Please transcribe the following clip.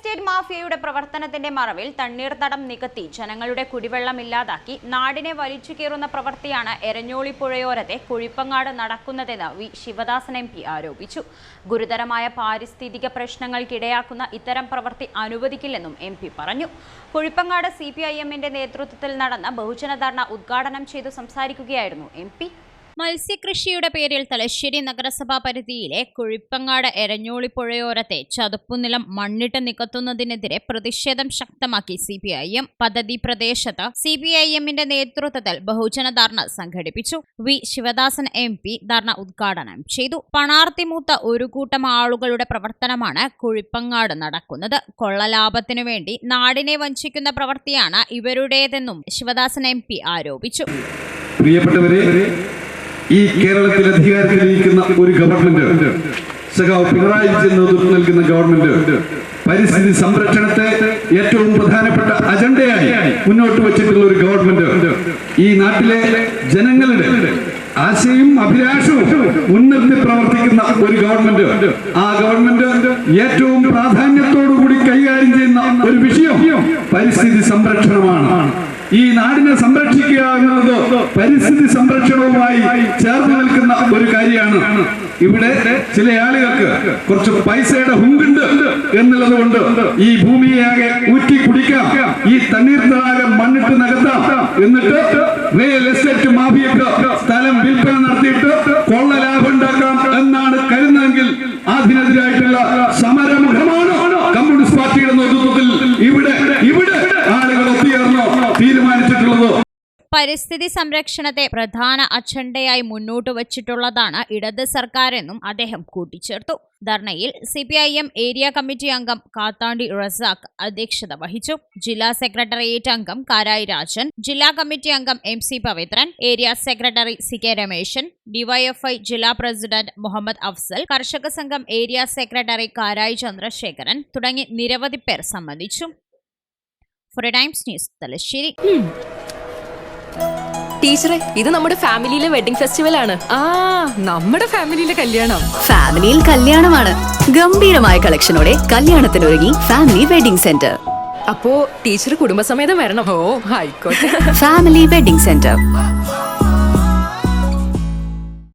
Estate മാഫിയയുടെ പ്രവർത്തനത്തിന്റെ മറവിൽ തണ്ണീർത്തടം നികത്തി ജനങ്ങളുടെ കുടിവെള്ളം ഇല്ലാതാക്കി നാടിനെ വലിച്ചു കീറുന്ന പ്രവൃത്തിയാണ് എരഞ്ഞോളി പുഴയോരത്തെ കുഴിപ്പങ്ങാട് നടക്കുന്നതെന്ന് വി ശിവദാസൻ MP ആരോപിച്ചു. ഗുരുതരമായ പാരിസ്ഥിതിക പ്രശ്നങ്ങൾക്കിടയാക്കുന്ന ഇത്തരം പ്രവൃത്തി അനുവദിക്കില്ലെന്നും MP പറഞ്ഞു. കുഴിപ്പങ്ങാട് CPIM-ന്റെ നേതൃത്വത്തിൽ നടന്ന ബഹുജന ധർണ ഉദ്ഘാടനം ചെയ്തു സംസാരിക്കുകയായിരുന്നു MP. മത്സ്യകൃഷിയുടെ പേരിൽ തലശ്ശേരി നഗരസഭാ പരിധിയിലെ കുഴിപ്പങ്ങാട് എരഞ്ഞോളി പുഴയോരത്തെ ചതുപ്പുനിലം മണ്ണിട്ട് നികത്തുന്നതിനെതിരെ പ്രതിഷേധം ശക്തമാക്കി CPIM. പദ്ധതി പ്രദേശത്ത് CPIM-ന്റെ നേതൃത്വത്തിൽ ബഹുജന ധർണ സംഘടിപ്പിച്ചു. വി ശിവദാസൻ MP ധർണ ഉദ്ഘാടനം ചെയ്തു. പണാർത്തിമൂത്ത ഒരു കൂട്ടം ആളുകളുടെ പ്രവർത്തനമാണ് കുഴിപ്പങ്ങാട് നടക്കുന്നത്. കൊള്ളലാഭത്തിനു വേണ്ടി നാടിനെ വഞ്ചിക്കുന്ന പ്രവൃത്തിയാണ് ഇവരുടേതെന്നും ശിവദാസൻ MP ആരോപിച്ചു. പ്രിയപ്പെട്ടവരെ, ഈ കേരളത്തിൽ അധികാരത്തിലിരിക്കുന്ന ഒരു ഗവൺമെന്റ്, സഖാവ് പിണറായി വിജയൻ നേതൃത്വം നൽകുന്ന ഗവൺമെന്റ് പരിസ്ഥിതി സംരക്ഷണത്തെ ഏറ്റവും പ്രധാനപ്പെട്ട അജണ്ടയായി മുന്നോട്ട് വച്ചിട്ടുള്ള ഒരു ഗവൺമെന്റ്, ഈ നാട്ടിലെ ജനങ്ങളുടെ ആശയും അഭിലാഷവും മുൻനിർത്തി പ്രവർത്തിക്കുന്ന ഒരു ഗവൺമെന്റ്, ആ ഗവൺമെന്റ് ഏറ്റവും പ്രാധാന്യത്തോടുകൂടി കൈകാര്യം ചെയ്യുന്ന ഒരു വിഷയം പരിസ്ഥിതി സംരക്ഷണമാണ്. ഈ നാടിനെ സംരക്ഷിക്കുക എന്നുള്ളത് പരിസ്ഥിതി സംരക്ഷണവുമായി ചേർന്ന് നിൽക്കുന്ന ഒരു കാര്യമാണ്. ഇവിടെ ചില ആളുകൾക്ക് കുറച്ച് പൈസയുടെ ഹുങ്കുണ്ട് എന്നുള്ളത് കൊണ്ട് ഈ ഭൂമിയാകെ ഊറ്റി കുടിക്കാം, ഈ തണ്ണീർത്തടാകം മണ്ണിട്ട് നികത്താം, എന്നിട്ട് റിയൽ എസ്റ്റേറ്റ് മാഫിയക്ക് സ്ഥലം വിൽപ്പന നടത്തിയിട്ട് കൊള്ള ലാഭം ഉണ്ടാക്കാം എന്നാണ് കരുതുന്നതെങ്കിൽ അതിനെതിരായിട്ടുള്ള സമരമുഖമാണ് കമ്മ്യൂണിസ്റ്റ് പാർട്ടിയുടെ നേതൃത്വത്തിൽ ഇവിടെ ആളുകൾ ഒത്തുചേർന്നോ തീരുമാനിച്ചിട്ടുള്ളത്. പരിസ്ഥിതി സംരക്ഷണത്തെ പ്രധാന അജണ്ടയായി മുന്നോട്ട് വച്ചിട്ടുള്ളതാണ് ഇടത് സർക്കാരെന്നും അദ്ദേഹം കൂട്ടിച്ചേർത്തു. ധർണയിൽ CPIM ഏരിയ കമ്മിറ്റി അംഗം കാത്താണ്ടി റസാഖ് അധ്യക്ഷത വഹിച്ചു. ജില്ലാ സെക്രട്ടേറിയറ്റ് അംഗം കാരായി രാജൻ, ജില്ലാ കമ്മിറ്റി അംഗം MC Pavithran, area secretary CK Rameshan, DYFI ജില്ലാ പ്രസിഡന്റ് മുഹമ്മദ് അഫ്സൽ, കർഷക സംഘം ഏരിയ സെക്രട്ടറി കാരായി ചന്ദ്രശേഖരൻ തുടങ്ങി നിരവധി പേർ സംബന്ധിച്ചു. Free times news, Thalassery. ടീച്ചറെ, ഇത് നമ്മുടെ ഫാമിലിയിലെ വെഡിങ് ഫെസ്റ്റിവൽ ആണ്. നമ്മുടെ ഫാമിലിയിലെ കല്യാണം. ഫാമിലിയിൽ കല്യാണമാണ്. ഗംഭീരമായ കളക്ഷനോടെ കല്യാണത്തിനൊരുങ്ങി ഫാമിലി വെഡിംഗ് സെന്റർ. അപ്പോ ടീച്ചർ കുടുംബസമേതം വരണം. ഓ, ആയിക്കോട്ടെ. Family wedding centre.